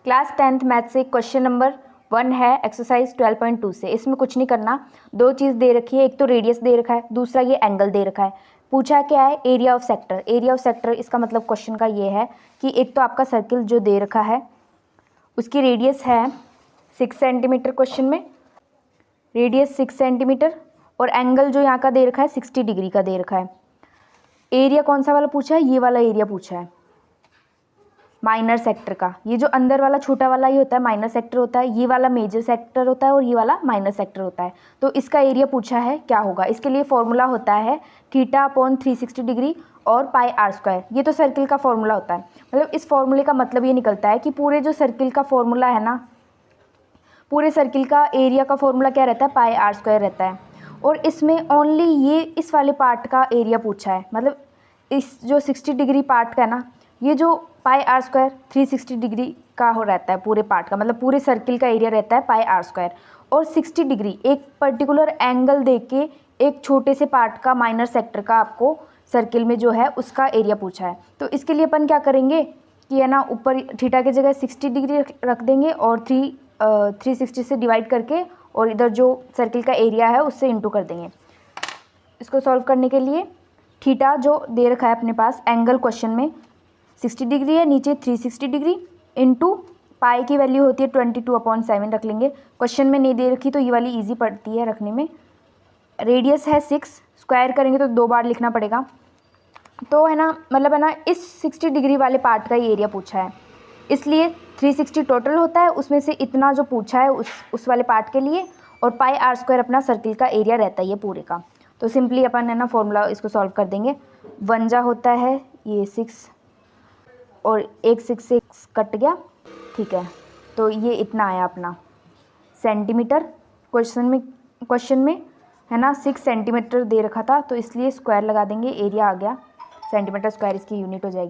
Class 10th math से question number 1 है exercise 12.2 से। इसमें कुछ नहीं करना, दो चीज़ दे रखी है, एक तो रेडियस दे रखा है, दूसरा ये एंगल दे रखा है। पूछा क्या है, area of sector. Area of sector इसका मतलब क्वेश्चन का ये है कि एक तो आपका सर्किल जो दे रखा है उसकी रेडियस है 6 सेंटीमीटर, क्वेश्चन में रेडियस 6 सेंटीमीटर, और एंगल जो यहाँ का दे रखा है 60 डिग्री का दे रखा है। एरिया कौन सा वाला पूछा है, ये वाला एरिया पूछा है माइनर सेक्टर का। ये जो अंदर वाला छोटा वाला ही होता है माइनर सेक्टर होता है, ये वाला मेजर सेक्टर होता है और ये वाला माइनर सेक्टर होता है। तो इसका एरिया पूछा है क्या होगा। इसके लिए फॉर्मूला होता है थीटा अपॉन 360 डिग्री और पाई आर स्क्वायर। ये तो सर्किल का फॉर्मूला होता है। मतलब इस फॉर्मूले का मतलब ये निकलता है कि पूरे जो सर्किल का फॉर्मूला है ना, पूरे सर्किल का एरिया का फॉर्मूला क्या रहता है, पाई आर स्क्वायर रहता है। और इसमें ओनली ये इस वाले पार्ट का एरिया पूछा है, मतलब इस जो 60 डिग्री पार्ट का है ना, ये जो पाई आर स्क्वायर 360 डिग्री का हो रहता है पूरे पार्ट का, मतलब पूरे सर्किल का एरिया रहता है पाई आर स्क्वायर। और 60 डिग्री एक पर्टिकुलर एंगल देके एक छोटे से पार्ट का माइनर सेक्टर का आपको सर्किल में जो है उसका एरिया पूछा है। तो इसके लिए अपन क्या करेंगे कि है ना, ऊपर थीटा की जगह 60 डिग्री रख देंगे और 360 से डिवाइड करके और इधर जो सर्किल का एरिया है उससे इंटू कर देंगे। इसको सॉल्व करने के लिए थीटा जो दे रखा है अपने पास, एंगल क्वेश्चन में 60 डिग्री है, नीचे 360 डिग्री इंटू पाई की वैल्यू होती है 22/7 रख लेंगे। क्वेश्चन में नहीं दे रखी तो ये वाली इजी पड़ती है रखने में। रेडियस है 6, स्क्वायर करेंगे तो 2 बार लिखना पड़ेगा। तो है ना, मतलब है ना, इस 60 डिग्री वाले पार्ट का ही एरिया पूछा है, इसलिए 360 टोटल होता है, उसमें से इतना जो पूछा है उस वाले पार्ट के लिए, और पाई आर स्क्वायर अपना सर्किल का एरिया रहता है ये पूरे का। तो सिंपली अपन है ना फॉर्मूला इसको सॉल्व कर देंगे। 1 जा होता है ये 6 और एक 6 से कट गया, ठीक है। तो ये इतना आया अपना सेंटीमीटर। क्वेश्चन में है ना 6 सेंटीमीटर दे रखा था, तो इसलिए स्क्वायर लगा देंगे, एरिया आ गया सेंटीमीटर स्क्वायर, इसकी यूनिट हो जाएगी।